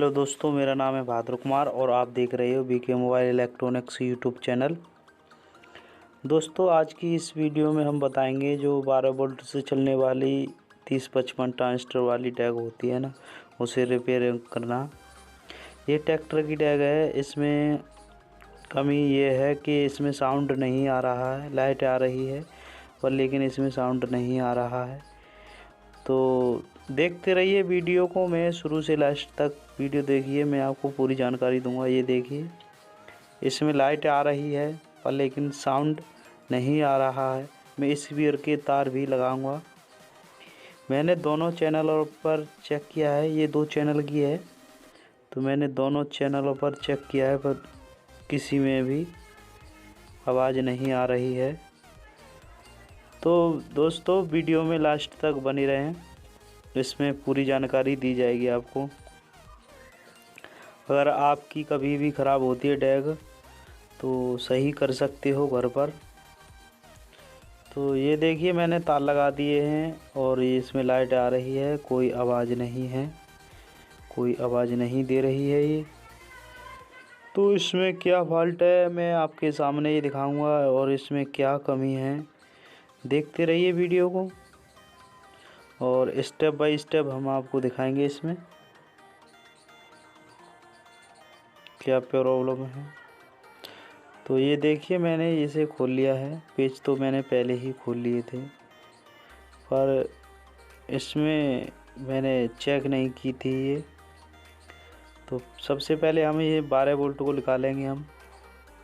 Hello दोस्तों, मेरा नाम है भाद्र कुमार और आप देख रहे हो BK mobile electronics YouTube channel. दोस्तों, आज की इस वीडियो में हम बताएंगे जो 12 वोल्ट से चलने वाली 3055 ट्रांजिस्टर वाली टैग होती है ना, उसे रिपेयर करना। ये ट्रैक्टर की टैग है। इसमें कमी ये है कि इसमें साउंड नहीं आ रहा है। लाइट आ रही है पर लेकिन इसमें साउंड नहीं आ रहा है। तो देखते रहिए वीडियो को, मैं शुरू से लास्ट तक वीडियो देखिए, मैं आपको पूरी जानकारी दूंगा। ये देखिए, इसमें लाइट आ रही है पर लेकिन साउंड नहीं आ रहा है। मैं स्पीकर के तार भी लगाऊंगा। मैंने दोनों चैनलों पर चेक किया है, ये 2 चैनल की है, तो मैंने दोनों चैनलों पर चेक किया है पर किसी में भी आवाज़ नहीं आ रही है। तो दोस्तों, वीडियो में लास्ट तक बने रहें, इसमें पूरी जानकारी दी जाएगी आपको। अगर आपकी कभी भी ख़राब होती है टैग तो सही कर सकते हो घर पर। तो ये देखिए, मैंने तार लगा दिए हैं और ये इसमें लाइट आ रही है, कोई आवाज़ नहीं है, कोई आवाज़ नहीं दे रही है ये। तो इसमें क्या फॉल्ट है मैं आपके सामने ही दिखाऊंगा और इसमें क्या कमी है। देखते रहिए वीडियो को और स्टेप बाय स्टेप हम आपको दिखाएंगे इसमें क्या प्रॉब्लम है। तो ये देखिए, मैंने इसे खोल लिया है। पेज तो मैंने पहले ही खोल लिए थे पर इसमें मैंने चेक नहीं की थी ये। तो सबसे पहले हम ये 12 वोल्ट को निकालेंगे। हम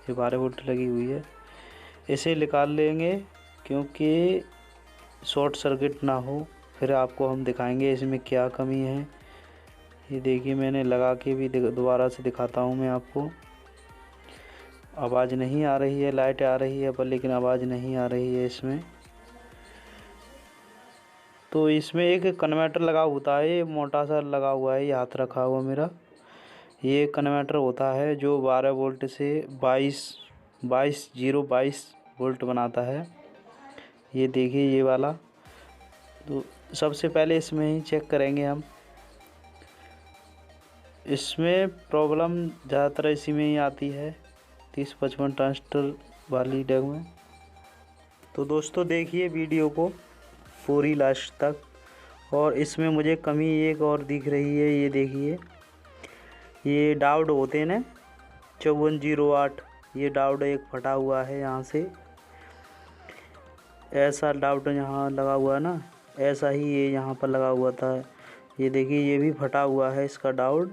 ये 12 वोल्ट लगी हुई है, इसे निकाल लेंगे क्योंकि शॉर्ट सर्किट ना हो। फिर आपको हम दिखाएंगे इसमें क्या कमी है। ये देखिए, मैंने लगा के भी दोबारा से दिखाता हूँ मैं आपको। आवाज़ नहीं आ रही है, लाइट आ रही है पर लेकिन आवाज़ नहीं आ रही है इसमें। तो इसमें एक कन्वर्टर लगा होता है, ये मोटा सा लगा हुआ है, ये हाथ रखा हुआ मेरा। ये कन्वर्टर होता है जो 12 वोल्ट से 22 वोल्ट बनाता है। ये देखिए, ये वाला। तो सबसे पहले इसमें ही चेक करेंगे हम। इसमें प्रॉब्लम ज़्यादातर इसी में ही आती है, 3055 ट्रांजिस्टर वाली टैग में। तो दोस्तों, देखिए वीडियो को पूरी लास्ट तक। और इसमें मुझे कमी एक और दिख रही है। ये देखिए, ये डायोड होते हैं ना 5408, ये डायोड एक फटा हुआ है यहाँ से। ऐसा डायोड यहाँ लगा हुआ है ना, ऐसा ही ये यहाँ पर लगा हुआ था। ये देखिए, ये भी फटा हुआ है इसका डायोड,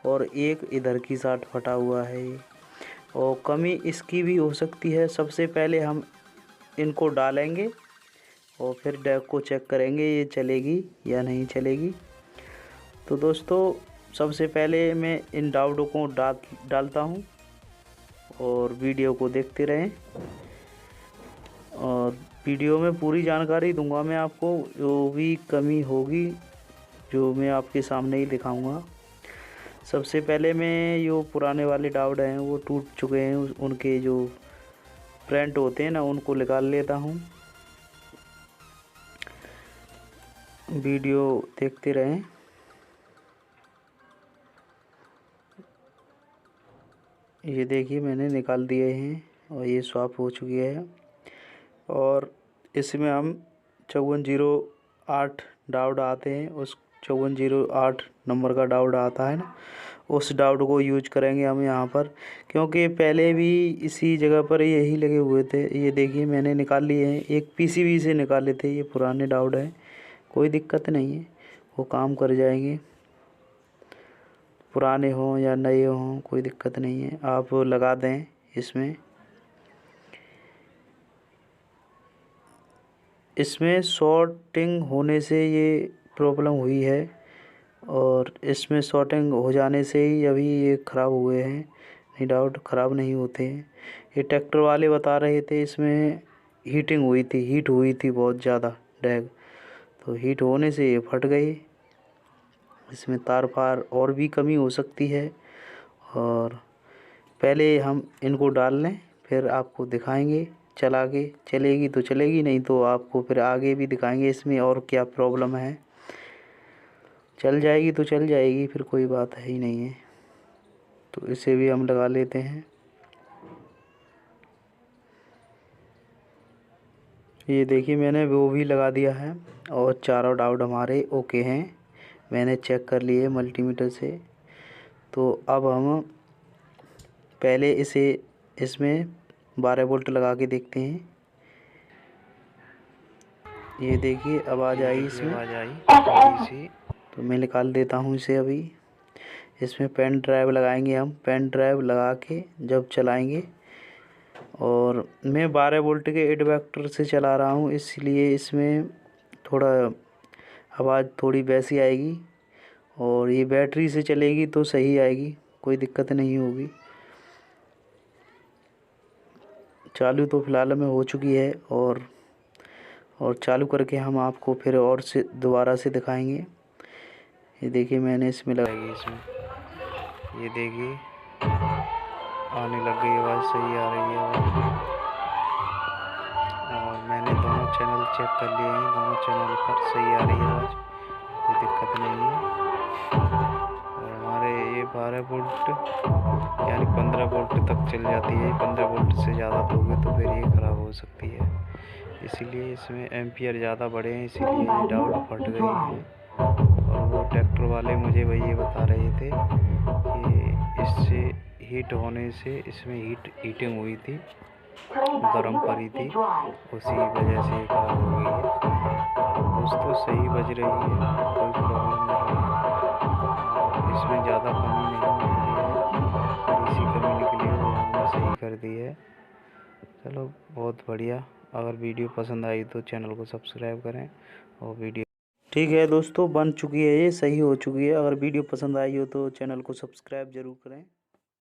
और एक इधर की साइड फटा हुआ है ये। और कमी इसकी भी हो सकती है। सबसे पहले हम इनको डालेंगे और फिर डैक को चेक करेंगे ये चलेगी या नहीं चलेगी। तो दोस्तों, सबसे पहले मैं इन डायोडों को डालता हूँ और वीडियो को देखते रहें। और वीडियो में पूरी जानकारी दूंगा मैं आपको, जो भी कमी होगी जो मैं आपके सामने ही दिखाऊंगा। सबसे पहले मैं जो पुराने वाले डायोड हैं वो टूट चुके हैं, उनके जो प्रिंट होते हैं ना उनको निकाल लेता हूँ। वीडियो देखते रहें। ये देखिए, मैंने निकाल दिए हैं और ये स्वैप हो चुकी है। और इसमें हम 5408 डायोड आते हैं, उस 5408 नंबर का डायोड आता है ना, उस डायोड को यूज करेंगे हम यहाँ पर, क्योंकि पहले भी इसी जगह पर यही लगे हुए थे। ये देखिए, मैंने निकाल लिए हैं, एक पीसीबी से निकाले थे। ये पुराने डायोड हैं, कोई दिक्कत नहीं है, वो काम कर जाएंगे। पुराने हों या नए हों कोई दिक्कत नहीं है, आप लगा दें इसमें। इसमें शॉर्टिंग होने से ये प्रॉब्लम हुई है और इसमें शॉर्टिंग हो जाने से ही अभी ये ख़राब हुए हैं। नहीं, डायोड ख़राब नहीं होते हैं। ये ट्रैक्टर वाले बता रहे थे इसमें हीट हुई थी बहुत ज़्यादा डैग, तो हीट होने से ये फट गई। इसमें तार फार और भी कमी हो सकती है। और पहले हम इनको डाल लें, फिर आपको दिखाएंगे। चला के चलेगी तो चलेगी, नहीं तो आपको फिर आगे भी दिखाएंगे इसमें और क्या प्रॉब्लम है। चल जाएगी तो चल जाएगी, फिर कोई बात है ही नहीं है। तो इसे भी हम लगा लेते हैं। ये देखिए मैंने वो भी लगा दिया है और चारों डायोड हमारे ओके हैं, मैंने चेक कर लिए मल्टीमीटर से। तो अब हम पहले इसमें 12 वोल्ट लगा के देखते हैं। ये देखिए आवाज़ आई, इसमें आवाज़ आई थोड़ी सी। तो मैं निकाल देता हूँ इसे अभी। इसमें पेन ड्राइव लगाएंगे हम, पेन ड्राइव लगा के जब चलाएंगे। और मैं 12 वोल्ट के एडवेक्टर से चला रहा हूँ, इसलिए इसमें थोड़ा आवाज़ थोड़ी वैसी आएगी। और ये बैटरी से चलेगी तो सही आएगी, कोई दिक्कत नहीं होगी। चालू तो फ़िलहाल में हो चुकी है, और चालू करके हम आपको फिर और से दोबारा से दिखाएंगे। ये देखिए मैंने इसमें लगाई, इसमें ये देखिए आने लग गई आवाज़, सही आ रही है आवाज़। और मैंने दोनों चैनल चेक कर लिए हैं, दोनों चैनल पर सही आ रही है आवाज़, कोई दिक्कत नहीं है। और हमारे ये 12 वोल्ट यानी 15 वोल्ट तक चल जाती है। 15 वोल्ट से ज़्यादा दोगे तो फिर ये ख़राब हो सकती है, इसीलिए इसमें एम्पियर ज़्यादा बढ़े हैं, इसीलिए ये डायोड फट गई है। और वो ट्रैक्टर वाले मुझे वही बता रहे थे कि इससे हीट होने से इसमें हीटिंग हुई थी, गर्म पड़ी थी, उसी वजह से ख़राब हो गई है। दोस्तों सही बज रही है, कोई प्रॉब्लम नहीं है, इसमें ज़्यादा कमी नहीं निकली है, थोड़ी सी कमी निकली है वो हमने सही कर दी है। चलो बहुत बढ़िया। अगर वीडियो पसंद आई तो चैनल को सब्सक्राइब करें। और वीडियो ठीक है दोस्तों, बन चुकी है, ये सही हो चुकी है। अगर वीडियो पसंद आई हो तो चैनल को सब्सक्राइब ज़रूर करें।